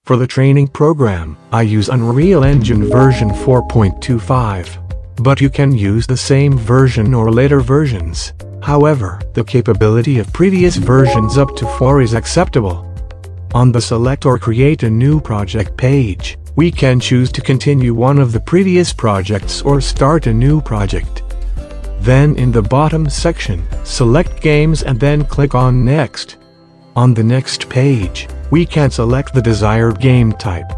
For the training program, I use Unreal Engine version 4.25. But you can use the same version or later versions. However, the capability of previous versions up to 4 is acceptable. On the Select or Create a New Project page, we can choose to continue one of the previous projects or start a new project. Then in the bottom section, select Games and then click on Next. On the next page, we can select the desired game type.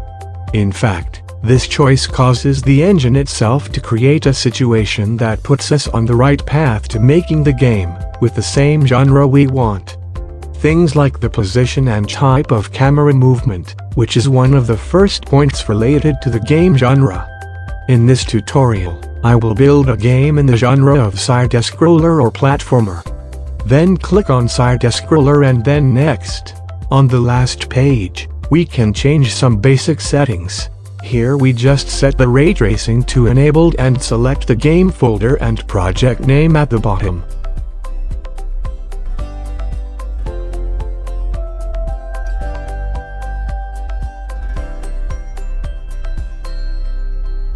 In fact, this choice causes the engine itself to create a situation that puts us on the right path to making the game with the same genre we want. Things like the position and type of camera movement, which is one of the first points related to the game genre. In this tutorial, I will build a game in the genre of side-scroller or platformer. Then click on side-scroller and then Next. On the last page, we can change some basic settings. Here we just set the ray tracing to enabled and select the game folder and project name at the bottom.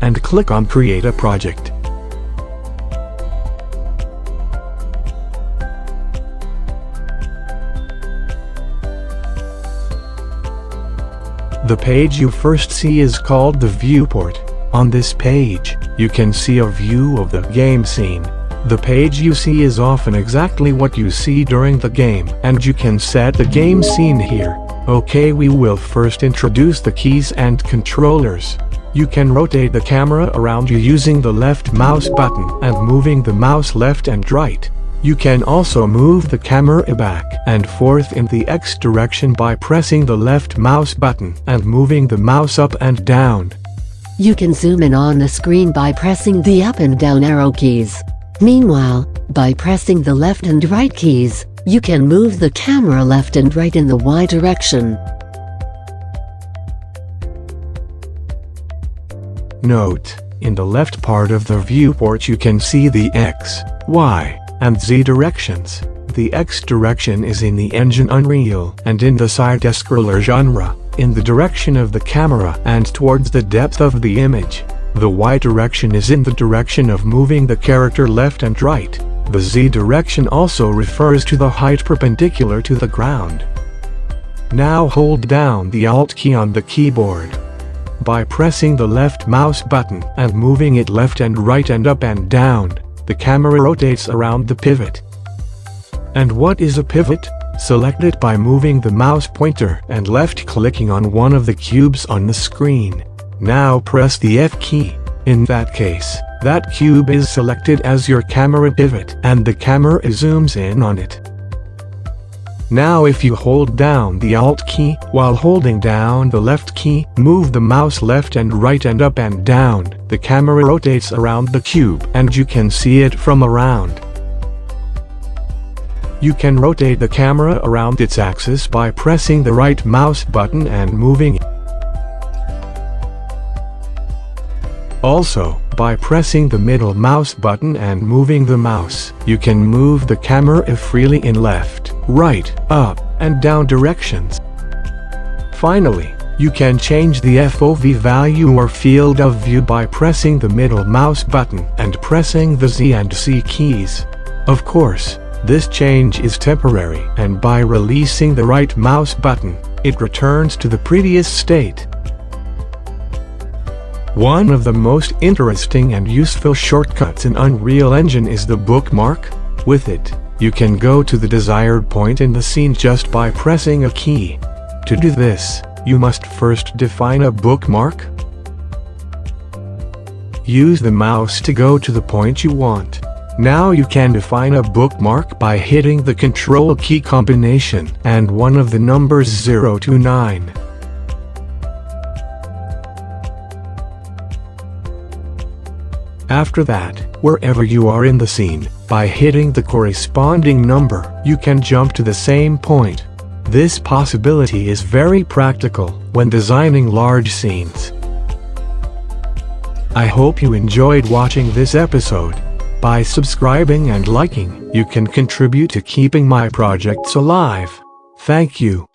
And click on Create a Project. The page you first see is called the viewport. On this page, you can see a view of the game scene. The page you see is often exactly what you see during the game, and you can set the game scene here. Okay, we will first introduce the keys and controllers. You can rotate the camera around you using the left mouse button and moving the mouse left and right. You can also move the camera back and forth in the X direction by pressing the left mouse button and moving the mouse up and down. You can zoom in on the screen by pressing the up and down arrow keys. Meanwhile, by pressing the left and right keys, you can move the camera left and right in the Y direction. Note, in the left part of the viewport you can see the X, Y, and Z directions. The X direction is in the engine Unreal and in the side-scroller genre, in the direction of the camera and towards the depth of the image. The Y direction is in the direction of moving the character left and right. The Z direction also refers to the height perpendicular to the ground. Now hold down the Alt key on the keyboard. By pressing the left mouse button and moving it left and right and up and down, the camera rotates around the pivot. And what is a pivot? Select it by moving the mouse pointer and left-clicking on one of the cubes on the screen. Now press the F key. In that case, that cube is selected as your camera pivot and the camera zooms in on it. Now if you hold down the Alt key while holding down the left key, move the mouse left and right and up and down, the camera rotates around the cube and you can see it from around. You can rotate the camera around its axis by pressing the right mouse button and moving it. Also, by pressing the middle mouse button and moving the mouse, you can move the camera freely in left, right, up, and down directions. Finally, you can change the FOV value or field of view by pressing the middle mouse button and pressing the Z and C keys. Of course, this change is temporary, and by releasing the right mouse button, it returns to the previous state. One of the most interesting and useful shortcuts in Unreal Engine is the bookmark. With it, you can go to the desired point in the scene just by pressing a key. To do this, you must first define a bookmark. Use the mouse to go to the point you want. Now you can define a bookmark by hitting the Control key combination and one of the numbers 0 to 9. After that, wherever you are in the scene, by hitting the corresponding number, you can jump to the same point. This possibility is very practical when designing large scenes. I hope you enjoyed watching this episode. By subscribing and liking, you can contribute to keeping my projects alive. Thank you.